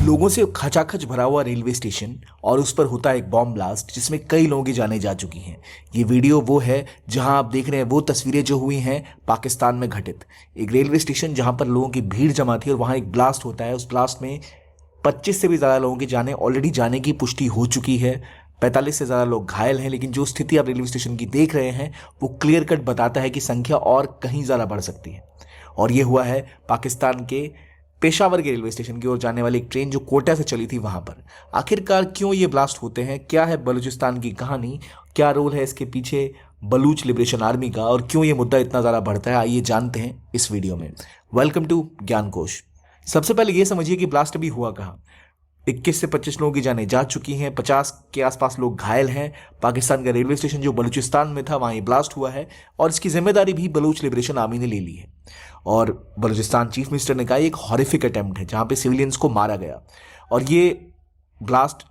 लोगों से खचाखच भरा हुआ रेलवे स्टेशन और उस पर होता है एक बॉम्ब ब्लास्ट जिसमें कई लोगों की जानें जा चुकी हैं। ये वीडियो वो है जहां आप देख रहे हैं वो तस्वीरें जो हुई हैं पाकिस्तान में घटित एक रेलवे स्टेशन जहां पर लोगों की भीड़ जमा थी और वहां एक ब्लास्ट होता है। उस ब्लास्ट में 25 से भी ज़्यादा लोगों की जानें ऑलरेडी जाने की पुष्टि हो चुकी है। 45 से ज़्यादा लोग घायल हैं, लेकिन जो स्थिति आप रेलवे स्टेशन की देख रहे हैं वो क्लियर कट बताता है कि संख्या और कहीं ज़्यादा बढ़ सकती है। और ये हुआ है पाकिस्तान के पेशावर के रेलवे स्टेशन की ओर जाने वाली एक ट्रेन जो कोटा से चली थी वहां पर। आखिरकार क्यों ये ब्लास्ट होते हैं, क्या है बलूचिस्तान की कहानी, क्या रोल है इसके पीछे बलूच लिबरेशन आर्मी का और क्यों ये मुद्दा इतना ज़्यादा बढ़ता है, आइए जानते हैं इस वीडियो में। वेलकम टू ज्ञान कोश। सबसे पहले ये समझिए कि ब्लास्ट अभी हुआ कहाँ। 21 से 25 लोगों की जानें जा चुकी हैं, 50 के आसपास लोग घायल हैं। पाकिस्तान का रेलवे स्टेशन जो बलूचिस्तान में था वहाँ ये ब्लास्ट हुआ है और इसकी जिम्मेदारी भी बलूच लिबरेशन आर्मी ने ले ली है। और बलूचिस्तान चीफ मिनिस्टर ने कहा एक हॉरिफिक अटेम्प्ट है जहाँ पे सिविलियंस को मारा गया। और ये ब्लास्ट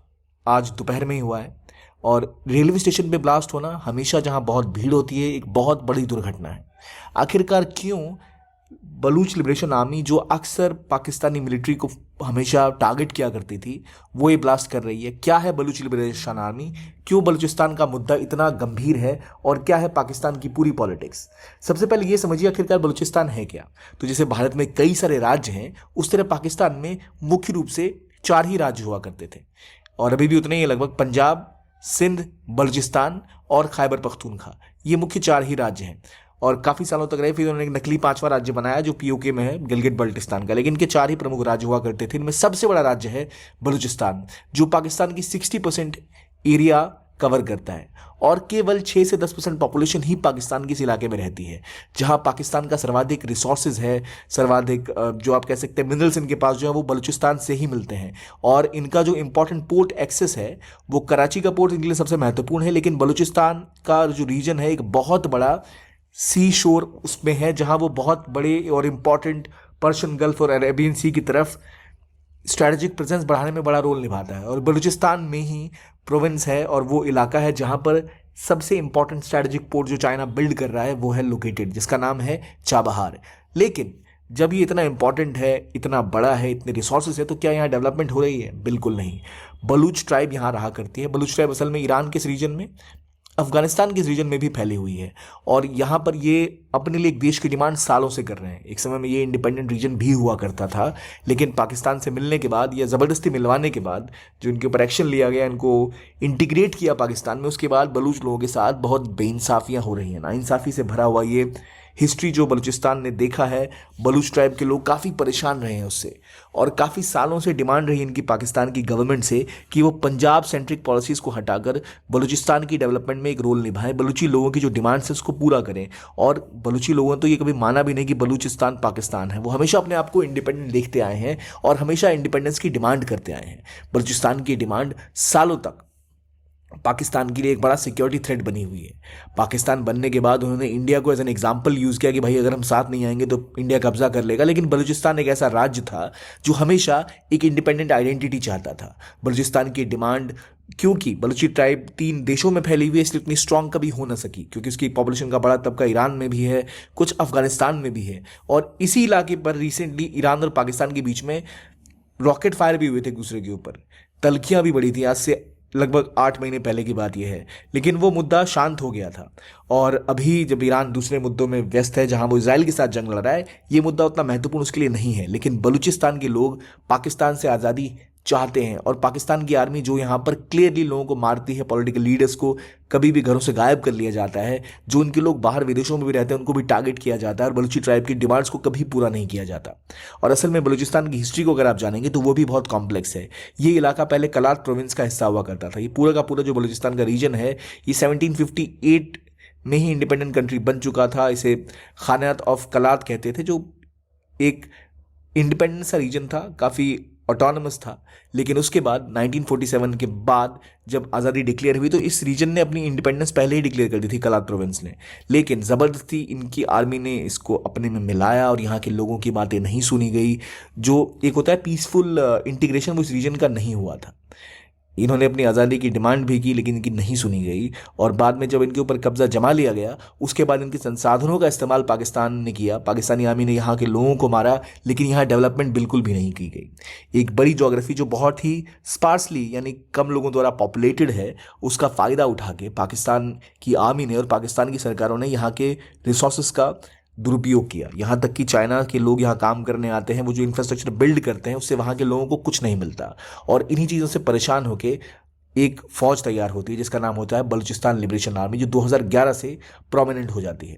आज दोपहर में ही हुआ है। और रेलवे स्टेशन पे ब्लास्ट होना हमेशा जहाँ बहुत भीड़ होती है एक बहुत बड़ी दुर्घटना है। आखिरकार क्यों बलूच लिबरेशन आर्मी जो अक्सर पाकिस्तानी मिलिट्री को हमेशा टारगेट किया करती थी वो ये ब्लास्ट कर रही है? क्या है बलूच लिबरेशन आर्मी, क्यों बलूचिस्तान का मुद्दा इतना गंभीर है और क्या है पाकिस्तान की पूरी पॉलिटिक्स? सबसे पहले ये समझिए आखिरकार बलूचिस्तान है क्या। तो जैसे भारत में कई सारे राज्य हैं उस तरह पाकिस्तान में मुख्य रूप से 4 ही राज्य हुआ करते थे और अभी भी उतने ही, लगभग पंजाब, सिंध, बलूचिस्तान और खैबर पख्तूनख्वा, ये मुख्य 4 ही राज्य हैं। और काफ़ी सालों तक रहे, फिर उन्होंने एक नकली 5वां राज्य बनाया जो पीओके में है, गिलगित बल्टिस्तान का। लेकिन इनके 4 ही प्रमुख राज्य हुआ करते थे। इनमें सबसे बड़ा राज्य है बलूचिस्तान जो पाकिस्तान की 60% एरिया कवर करता है और केवल 6 से 10% पॉपुलेशन ही पाकिस्तान के इस इलाके में रहती है, जहां पाकिस्तान का सर्वाधिक रिसोर्सेज है, सर्वाधिक जो आप कह सकते हैं मिनरल्स इनके पास जो है वो बलूचिस्तान से ही मिलते हैं। और इनका जो इंपॉर्टेंट पोर्ट एक्सेस है वो कराची का पोर्ट इनके लिए सबसे महत्वपूर्ण है। लेकिन बलूचिस्तान का जो रीजन है एक बहुत बड़ा सी शोर उसमें है जहां वो बहुत बड़े और इम्पॉर्टेंट पर्शियन गल्फ और अरेबियन सी की तरफ स्ट्रैटेजिक प्रेजेंस बढ़ाने में बड़ा रोल निभाता है। और बलूचिस्तान में ही प्रोविंस है और वो इलाका है जहां पर सबसे इंपॉर्टेंट स्ट्रैटेजिक पोर्ट जो चाइना बिल्ड कर रहा है वो है लोकेटेड, जिसका नाम है चाबहार। लेकिन जब ये इतना इंपॉर्टेंट है, इतना बड़ा है, इतने रिसोर्सेज है, तो क्या यहाँ डेवलपमेंट हो रही है? बिल्कुल नहीं। बलूच ट्राइब यहाँ रहा करती है। बलूच ट्राइब असल में ईरान के इस रीजन में, अफगानिस्तान के इस रीजन में भी फैली हुई है और यहाँ पर ये अपने लिए एक देश की डिमांड सालों से कर रहे हैं। एक समय में ये इंडिपेंडेंट रीजन भी हुआ करता था, लेकिन पाकिस्तान से मिलने के बाद या ज़बरदस्ती मिलवाने के बाद जो इनके ऊपर एक्शन लिया गया, इनको इंटीग्रेट किया पाकिस्तान में, उसके बाद बलूच लोगों के साथ बहुत बेइंसाफ़ियाँ हो रही हैं। नाइंसाफ़ी से भरा हुआ ये हिस्ट्री जो बलूचिस्तान ने देखा है, बलूच ट्राइब के लोग काफ़ी परेशान रहे हैं उससे और काफ़ी सालों से डिमांड रही इनकी पाकिस्तान की गवर्नमेंट से कि वो पंजाब सेंट्रिक पॉलिसीज़ को हटाकर बलूचिस्तान की डेवलपमेंट में एक रोल निभाएं, बलूची लोगों की जो डिमांड्स है उसको पूरा करें। और बलूची लोगों ने तो ये कभी माना भी नहीं कि बलूचिस्तान पाकिस्तान है। वो हमेशा अपने आप को इंडिपेंडेंट देखते आए हैं और हमेशा इंडिपेंडेंस की डिमांड करते आए हैं। बलूचिस्तान की डिमांड सालों तक पाकिस्तान के लिए एक बड़ा सिक्योरिटी थ्रेट बनी हुई है। पाकिस्तान बनने के बाद उन्होंने इंडिया को एज एन एग्जाम्पल यूज़ किया कि भाई अगर हम साथ नहीं आएंगे तो इंडिया कब्जा कर लेगा। लेकिन बलूचिस्तान एक ऐसा राज्य था जो हमेशा एक इंडिपेंडेंट आइडेंटिटी चाहता था। बलूचिस्तान की डिमांड, क्योंकि बलूची ट्राइब 3 देशों में फैली हुई है, इसलिए इतनी स्ट्रांग कभी हो ना सकी, क्योंकि उसकी पॉपुलेशन का बड़ा तबका ईरान में भी है, कुछ अफगानिस्तान में भी है। और इसी इलाके पर रिसेंटली ईरान और पाकिस्तान के बीच में रॉकेट फायर भी हुए थे एक दूसरे के ऊपर, तल्खियाँ भी बढ़ी थी। आज से लगभग 8 महीने पहले की बात यह है। लेकिन वो मुद्दा शांत हो गया था और अभी जब ईरान दूसरे मुद्दों में व्यस्त है जहां वो इजराइल के साथ जंग लड़ रहा है, ये मुद्दा उतना महत्वपूर्ण उसके लिए नहीं है। लेकिन बलूचिस्तान के लोग पाकिस्तान से आज़ादी चाहते हैं और पाकिस्तान की आर्मी जो यहाँ पर क्लियरली लोगों को मारती है, पॉलिटिकल लीडर्स को कभी भी घरों से गायब कर लिया जाता है, जो उनके लोग बाहर विदेशों में भी रहते हैं उनको भी टारगेट किया जाता है और बलूची ट्राइब की डिमांड्स को कभी पूरा नहीं किया जाता। और असल में बलूचिस्तान की हिस्ट्री को अगर आप जानेंगे तो वो भी बहुत कॉम्प्लेक्स है। ये इलाका पहले कलात प्रोविंस का हिस्सा हुआ करता था। ये पूरा का पूरा जो बलूचिस्तान का रीजन है ये 1758 में ही इंडिपेंडेंट कंट्री बन चुका था। इसे खानात ऑफ कलात कहते थे, जो एक इंडिपेंडेंट सा रीजन था, काफ़ी ऑटोनमस था। लेकिन उसके बाद 1947 के बाद जब आज़ादी डिक्लेयर हुई तो इस रीजन ने अपनी इंडिपेंडेंस पहले ही डिक्लेयर कर दी थी, कलात प्रोविंस ने। लेकिन ज़बरदस्ती इनकी आर्मी ने इसको अपने में मिलाया और यहाँ के लोगों की बातें नहीं सुनी गई। जो एक होता है पीसफुल इंटीग्रेशन, वो इस रीजन का नहीं हुआ था। इन्होंने अपनी आज़ादी की डिमांड भी की लेकिन इनकी नहीं सुनी गई। और बाद में जब इनके ऊपर कब्जा जमा लिया गया उसके बाद इनके संसाधनों का इस्तेमाल पाकिस्तान ने किया, पाकिस्तानी आर्मी ने यहाँ के लोगों को मारा, लेकिन यहाँ डेवलपमेंट बिल्कुल भी नहीं की गई। एक बड़ी ज्योग्राफी जो बहुत ही स्पार्सली यानी कम लोगों द्वारा पॉपुलेटेड है उसका फ़ायदा उठा के पाकिस्तान की आर्मी ने और पाकिस्तान की सरकारों ने यहाँ के रिसोर्सेज का दुरुपयोग किया। यहाँ तक कि चाइना के लोग यहाँ काम करने आते हैं, वो जो इंफ्रास्ट्रक्चर बिल्ड करते हैं उससे वहाँ के लोगों को कुछ नहीं मिलता। और इन्हीं चीज़ों से परेशान होकर एक फौज तैयार होती है जिसका नाम होता है बलूचिस्तान लिबरेशन आर्मी, जो 2011 से प्रोमिनेंट हो जाती है।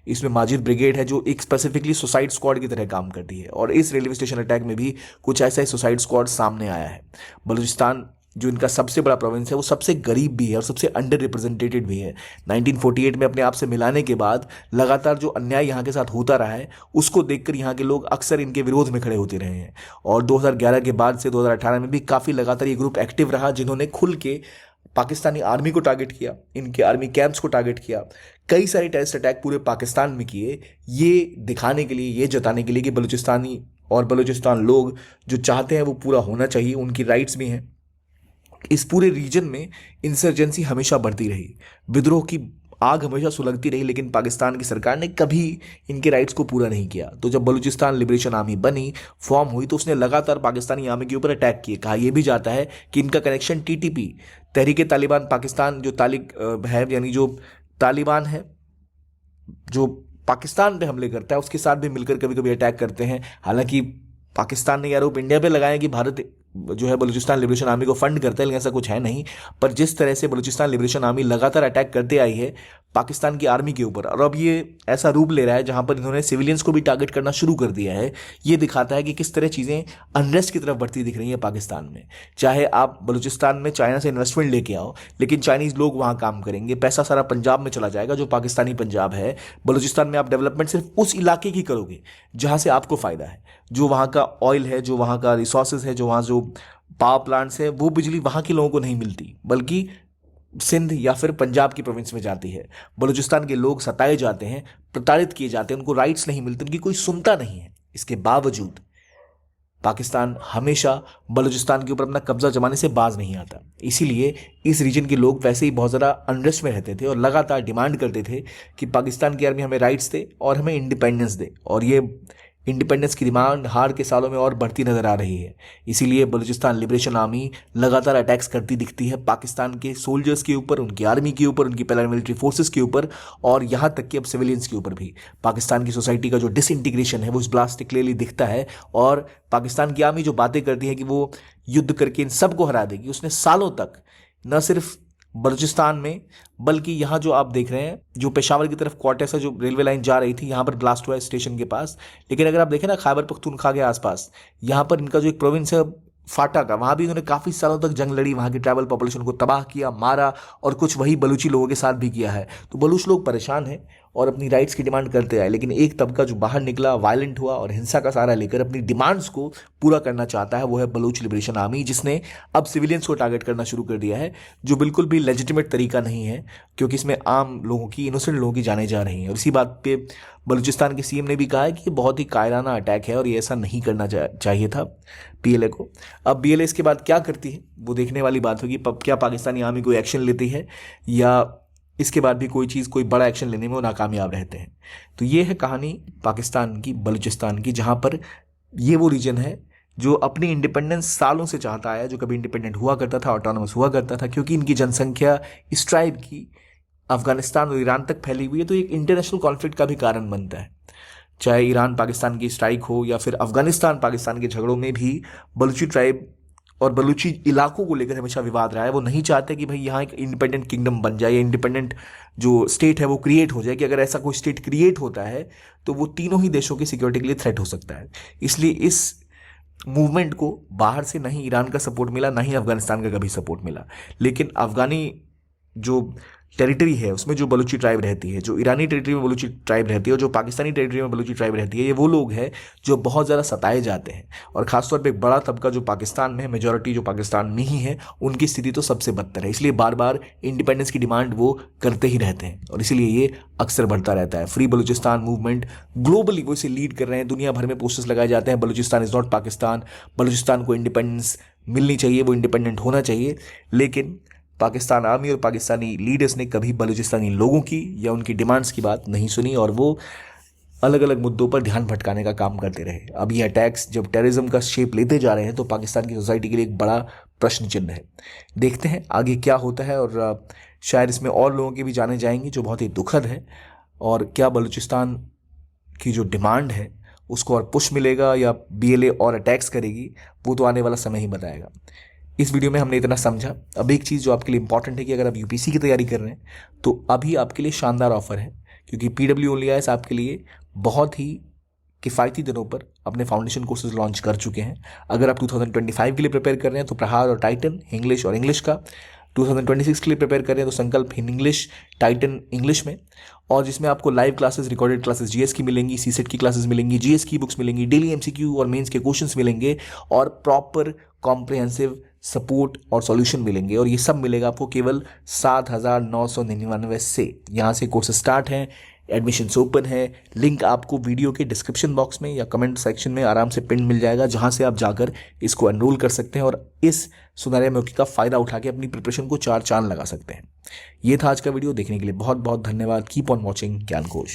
इसमें माजिद ब्रिगेड है जो एक स्पेसिफिकली सुसाइड स्क्वाड की तरह काम करती है। और इस रेलवे स्टेशन अटैक में भी कुछ ऐसा ही सुसाइड स्क्वाड सामने आया है। बलूचिस्तान जो इनका सबसे बड़ा प्रोविंस है वो सबसे गरीब भी है और सबसे अंडर रिप्रेजेंटेटेड भी है। 1948 में अपने आप से मिलाने के बाद लगातार जो अन्याय यहाँ के साथ होता रहा है उसको देखकर यहाँ के लोग अक्सर इनके विरोध में खड़े होते रहे हैं। और 2011 के बाद से 2018 में भी काफ़ी लगातार ये ग्रुप एक्टिव रहा जिन्होंने खुल के पाकिस्तानी आर्मी को टारगेट किया, इनके आर्मी कैंप्स को टारगेट किया, कई सारे टेररिस्ट अटैक पूरे पाकिस्तान में किए, ये दिखाने के लिए, ये जताने के लिए कि बलूचिस्तानी और बलूचिस्तान लोग जो चाहते हैं वो पूरा होना चाहिए, उनकी राइट्स भी हैं। इस पूरे रीजन में इंसर्जेंसी हमेशा बढ़ती रही, विद्रोह की आग हमेशा सुलगती रही, लेकिन पाकिस्तान की सरकार ने कभी इनके राइट्स को पूरा नहीं किया। तो जब बलूचिस्तान लिबरेशन आर्मी बनी, फॉर्म हुई, तो उसने लगातार पाकिस्तानी आर्मी के ऊपर अटैक किए। कहा यह भी जाता है कि इनका कनेक्शन टीटीपी, तहरीक तालिबान पाकिस्तान जो है, यानी जो तालिबान है जो पाकिस्तान पे हमले करता है, उसके साथ भी मिलकर कभी कभी अटैक करते हैं। हालांकि पाकिस्तान ने आरोप इंडिया पे लगाया कि भारत जो है बलूचिस्तान लिबरेशन आर्मी को फंड करता है, लेकिन ऐसा कुछ है नहीं। पर जिस तरह से बलूचिस्तान लिबरेशन आर्मी लगातार अटैक करते आई है पाकिस्तान की आर्मी के ऊपर, और अब ये ऐसा रूप ले रहा है जहां पर इन्होंने सिविलियंस को भी टारगेट करना शुरू कर दिया है, ये दिखाता है कि किस तरह चीज़ें अनरेस्ट की तरफ बढ़ती दिख रही हैं पाकिस्तान में। चाहे आप बलूचिस्तान में चाइना से इन्वेस्टमेंट लेके आओ, लेकिन चाइनीज़ लोग वहाँ काम करेंगे, पैसा सारा पंजाब में चला जाएगा जो पाकिस्तानी पंजाब है। बलूचिस्तान में आप डेवलपमेंट सिर्फ उस इलाके की करोगे जहाँ से आपको फ़ायदा है, जो वहाँ का ऑयल है, जो वहाँ का रिसोर्सेज है, जो वहाँ जो पावर प्लांट्स है, वो बिजली वहाँ के लोगों को नहीं मिलती बल्कि सिंध या फिर पंजाब की प्रोविंस में जाती है। बलूचिस्तान के लोग सताए जाते हैं, प्रताड़ित किए जाते हैं, उनको राइट्स नहीं मिलते, उनकी कोई सुनता नहीं है। इसके बावजूद पाकिस्तान हमेशा बलूचिस्तान के ऊपर अपना कब्जा जमाने से बाज नहीं आता। इसीलिए इस रीजन के लोग वैसे ही बहुत ज़्यादा अनरेस्ट में रहते थे और लगातार डिमांड करते थे कि पाकिस्तान की आर्मी हमें राइट्स दे और हमें इंडिपेंडेंस दे। और ये इंडिपेंडेंस की डिमांड हार के सालों में और बढ़ती नजर आ रही है। इसीलिए बलूचिस्तान लिबरेशन आर्मी लगातार अटैक्स करती दिखती है पाकिस्तान के सोल्जर्स के ऊपर, उनकी आर्मी के ऊपर, उनकी पैरामिलिट्री फोर्सेस के ऊपर, और यहाँ तक कि अब सिविलियंस के ऊपर भी। पाकिस्तान की सोसाइटी का जो डिसइंटीग्रेशन है वो इस ब्लास्ट से क्लियरली दिखता है। और पाकिस्तान की आर्मी जो बातें करती है कि वो युद्ध करके इन सबको हरा देगी, उसने सालों तक न सिर्फ बलूचिस्तान में बल्कि यहाँ जो आप देख रहे हैं जो पेशावर की तरफ क्वार्टर से जो रेलवे लाइन जा रही थी, यहाँ पर ब्लास्ट हुआ है स्टेशन के पास। लेकिन अगर आप देखें ना खैबर पख्तूनख्वा के आसपास, यहाँ पर इनका जो एक प्रोविंस है फाटा का, वहाँ भी इन्होंने काफ़ी सालों तक जंग लड़ी, वहाँ की ट्राइबल पॉपुलेशन को तबाह किया, मारा, और कुछ वही बलूची लोगों के साथ भी किया है। तो बलूच लोग परेशान हैं और अपनी राइट्स की डिमांड करते आए, लेकिन एक तबका जो बाहर निकला, वायलेंट हुआ और हिंसा का सहारा लेकर अपनी डिमांड्स को पूरा करना चाहता है, वो है बलूच लिबरेशन आर्मी, जिसने अब सिविलियंस को टारगेट करना शुरू कर दिया है, जो बिल्कुल भी लेजिटिमेट तरीका नहीं है, क्योंकि इसमें आम लोगों की, इनोसेंट लोगों की जाने जा रही हैं। और इसी बात पे बलूचिस्तान के सीएम ने भी कहा है कि ये बहुत ही कायराना अटैक है और ये ऐसा नहीं करना चाहिए था पीएलए को। अब बीएलए इसके बाद क्या करती है वो देखने वाली बात होगी। क्या पाकिस्तानी आर्मी कोई एक्शन लेती है या इसके बाद भी कोई बड़ा एक्शन लेने में वो नाकामयाब रहते हैं। तो ये है कहानी पाकिस्तान की, बलूचिस्तान की, जहाँ पर ये वो रीजन है जो अपनी इंडिपेंडेंस सालों से चाहता आया, जो कभी इंडिपेंडेंट हुआ करता था, ऑटोनोमस हुआ करता था, क्योंकि इनकी जनसंख्या इस ट्राइब की अफगानिस्तान और ईरान तक फैली हुई है, तो एक इंटरनेशनल कॉन्फ्लिक्ट का भी कारण बनता है। चाहे ईरान पाकिस्तान की स्ट्राइक हो या फिर अफगानिस्तान पाकिस्तान के झगड़ों में भी बलूची ट्राइब और बलूची इलाकों को लेकर हमेशा विवाद रहा है। वो नहीं चाहते कि भाई यहाँ एक इंडिपेंडेंट किंगडम बन जाए या इंडिपेंडेंट जो स्टेट है वो क्रिएट हो जाए, कि अगर ऐसा कोई स्टेट क्रिएट होता है तो वो तीनों ही देशों की सिक्योरिटी के लिए थ्रेट हो सकता है। इसलिए इस मूवमेंट को बाहर से नहीं ईरान का सपोर्ट मिला, ना ही अफगानिस्तान का कभी सपोर्ट मिला। लेकिन अफगानी जो टेरिटरी है उसमें जो बलूची ट्राइब रहती है, जो ईरानी टेरिटरी में बलूची ट्राइब रहती है और जो पाकिस्तानी टेरिटरी में बलूची ट्राइब रहती है, ये वो लोग हैं जो बहुत ज़्यादा सताए जाते हैं। और ख़ासतौर पे एक बड़ा तबका जो पाकिस्तान में है, मेजॉरिटी जो पाकिस्तान में ही है, उनकी स्थिति तो सबसे बदतर है। इसलिए बार बार इंडिपेंडेंस की डिमांड वो करते ही रहते हैं और इसीलिए ये अक्सर बढ़ता रहता है। फ्री बलूचिस्तान मूवमेंट ग्लोबली वो इसे लीड कर रहे हैं, दुनिया भर में पोस्टर्स लगाए जाते हैं, बलूचिस्तान इज़ नॉट पाकिस्तान, बलूचिस्तान को इंडिपेंडेंस मिलनी चाहिए, वो इंडिपेंडेंट होना चाहिए। लेकिन पाकिस्तान आर्मी और पाकिस्तानी लीडर्स ने कभी बलूचिस्तानी लोगों की या उनकी डिमांड्स की बात नहीं सुनी और वो अलग अलग मुद्दों पर ध्यान भटकाने का काम करते रहे। अब ये अटैक्स जब टेररिज्म का शेप लेते जा रहे हैं तो पाकिस्तान की सोसाइटी के लिए एक बड़ा प्रश्न चिन्ह है। देखते हैं आगे क्या होता है और शायद इसमें और लोगों के भी जाने जाएंगे, जो बहुत ही दुखद है। और क्या बलूचिस्तान की जो डिमांड है उसको और पुश मिलेगा या BLA और अटैक्स करेगी, वो तो आने वाला समय ही बताएगा। इस वीडियो में हमने इतना समझा। अब एक चीज़ जो आपके लिए इंपॉर्टेंट है कि अगर आप UPSC की तैयारी कर रहे हैं तो अभी आपके लिए शानदार ऑफर है, क्योंकि PWOlias आपके लिए बहुत ही किफ़ायती दिनों पर अपने फाउंडेशन कोर्सेज लॉन्च कर चुके हैं। अगर आप 2025 के लिए प्रिपेयर कर रहे हैं तो प्रहार और टाइटन इंग्लिश और इंग्लिश का, 2026 के लिए प्रिपेयर कर रहे हैं तो संकल्प इन इंग्लिश, टाइटन इंग्लिश में, और जिसमें आपको live classes, recorded classes GS की मिलेंगी, CSET की क्लासेस मिलेंगी, GS की बुक्स मिलेंगी, डेली MCQ और मेंस के क्वेश्चंस मिलेंगे और प्रॉपर कॉम्प्रिहेंसिव सपोर्ट और सॉल्यूशन मिलेंगे। और ये सब मिलेगा आपको केवल 7,999 से। यहाँ से कोर्सेज स्टार्ट हैं, एडमिशन्स ओपन है। लिंक आपको वीडियो के डिस्क्रिप्शन बॉक्स में या कमेंट सेक्शन में आराम से पिन मिल जाएगा, जहाँ से आप जाकर इसको एनरोल कर सकते हैं और इस सुनहरे मौके का फ़ायदा उठा के अपनी प्रिपरेशन को चार चांद लगा सकते हैं। ये था आज का वीडियो। देखने के लिए बहुत बहुत धन्यवाद। Keep on watching ज्ञानकोश।